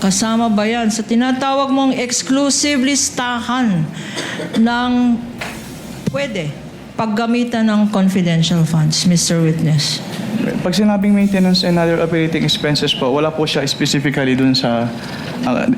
Kasama ba yan sa tinatawag mong exclusive listahan ng pwede paggamitan ng confidential funds, Mr. Witness? Pag sinabing maintenance and other operating expenses po, wala po siya specifically dun sa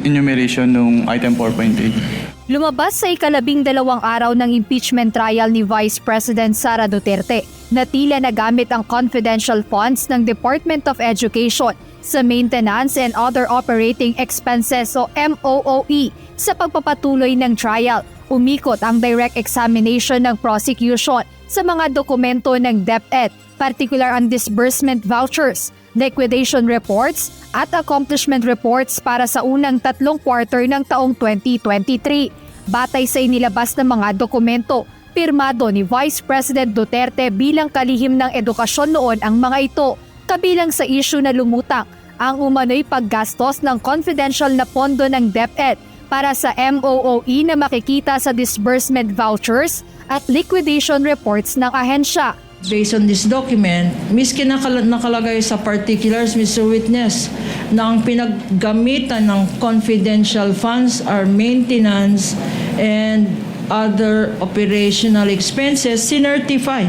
enumeration ng item 4.8. Lumabas sa ikalabing-dalawang araw ng impeachment trial ni Vice President Sara Duterte na tila nagamit ang confidential funds ng Department of Education sa Maintenance and Other Operating Expenses o MOOE sa pagpapatuloy ng trial. Umikot ang direct examination ng prosecution sa mga dokumento ng DepEd, particular ang disbursement vouchers, liquidation reports at accomplishment reports para sa unang 3 quarter ng taong 2023. Batay sa inilabas ng mga dokumento, pirmado ni Vice President Duterte bilang kalihim ng edukasyon noon ang mga ito, kabilang sa issue na lumutang ang umano'y paggastos ng confidential na pondo ng DepEd para sa MOOE na makikita sa disbursement vouchers at liquidation reports ng ahensya. Based on this document, miski nakalagay sa particulars, Mr. Witness, na ang pinaggamitan ng confidential funds are maintenance and other operational expenses, sinertify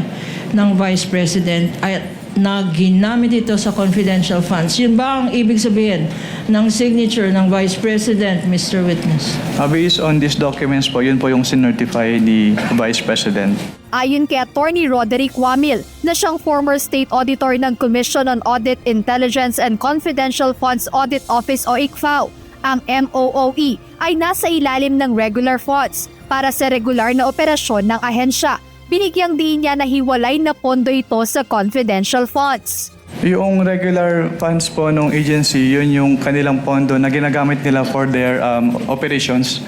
ng Vice President at na ginamit ito sa confidential funds. Yun ba ang ibig sabihin ng signature ng Vice President, Mr. Witness? Based on these documents po, yun po yung sinertify ni Vice President. Ayon kay Attorney Roderick Wamil na siyang former State Auditor ng Commission on Audit, Intelligence and Confidential Funds Audit Office o ICFAO, ang MOOE ay nasa ilalim ng regular funds para sa regular na operasyon ng ahensya. Binigyang diin niya na hiwalay na pondo ito sa confidential funds. Yung regular funds po ng agency, yun yung kanilang pondo na ginagamit nila for their operations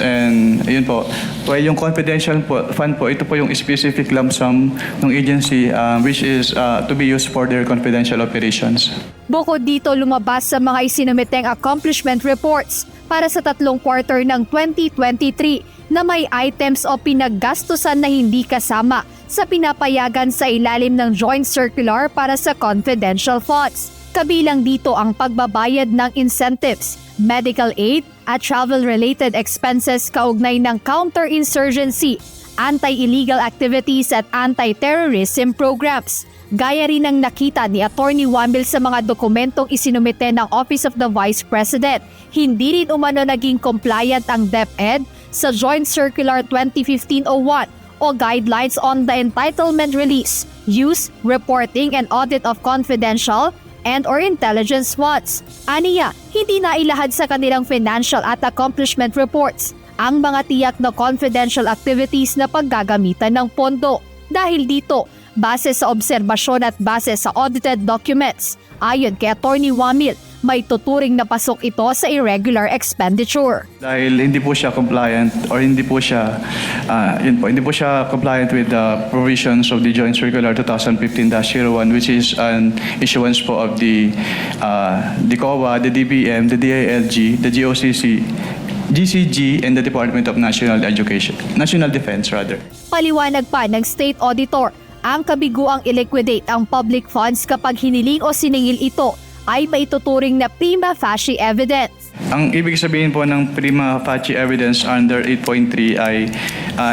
and yun po. Well, yung confidential fund po, ito po yung specific lump sum ng agency which is to be used for their confidential operations. Bukod dito, lumabas sa mga isinumiteng accomplishment reports para sa 3 quarter ng 2023 na may items o pinaggastusan na hindi kasama sa pinapayagan sa ilalim ng Joint Circular para sa confidential funds. Kabilang dito ang pagbabayad ng incentives, medical aid at travel-related expenses kaugnay ng counterinsurgency, anti-illegal activities at anti-terrorism programs. Gaya rin ang nakita ni Attorney Wamil sa mga dokumentong isinumite ng Office of the Vice President. Hindi rin umano naging compliant ang DepEd sa Joint Circular 2015-01 o Guidelines on the Entitlement Release, Use, Reporting and Audit of Confidential and or Intelligence Funds. Aniya, hindi na ilahad sa kanilang financial at accomplishment reports ang mga tiyak na confidential activities na paggagamitan ng pondo. Dahil dito, base sa obserbasyon at base sa audited documents, ayon kay Attorney Wamil, may tuturing na pasok ito sa irregular expenditure. Dahil hindi po siya compliant or hindi po siya compliant with the provisions of the Joint Circular 2015-01 which is an issuance po of the COA, the DBM, the DILG, the GOCC, GCG and the Department of National Defense rather. Paliwanag pa ng State Auditor, ang kabiguang i-liquidate ang public funds kapag hiniling o siningil ito ay maituturing na prima facie evidence. Ang ibig sabihin po ng prima facie evidence under 8.3 ay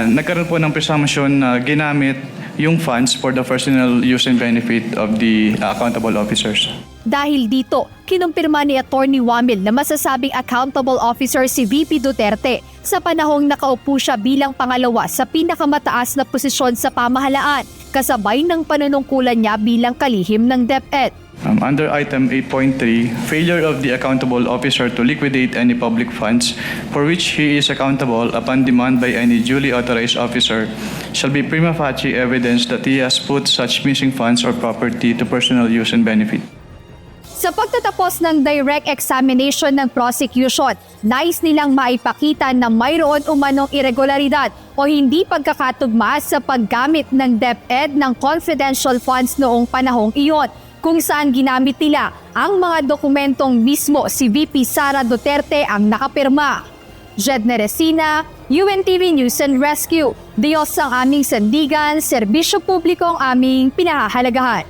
nagkaroon po ng presumption na ginamit yung funds for the personal use and benefit of the accountable officers. Dahil dito, kinumpirma ni Attorney Wamil na masasabing accountable officer si VP Duterte sa panahong nakaupo siya bilang pangalawa sa pinakamataas na posisyon sa pamahalaan, kasabay ng panunungkulan niya bilang kalihim ng DepEd. Under item 8.3, failure of the accountable officer to liquidate any public funds for which he is accountable upon demand by any duly authorized officer shall be prima facie evidence that he has put such missing funds or property to personal use and benefit. Sa pagtatapos ng direct examination ng prosecution, nais nilang maipakita na mayroon umanong irregularidad o hindi pagkakatugma sa paggamit ng DepEd ng confidential funds noong panahong iyon, kung saan ginamit nila ang mga dokumentong mismo si VP Sara Duterte ang nakapirma. Jedne Resina, UNTV News and Rescue. Diyos ang aming sandigan, serbisyo publiko ang aming pinahahalagahan.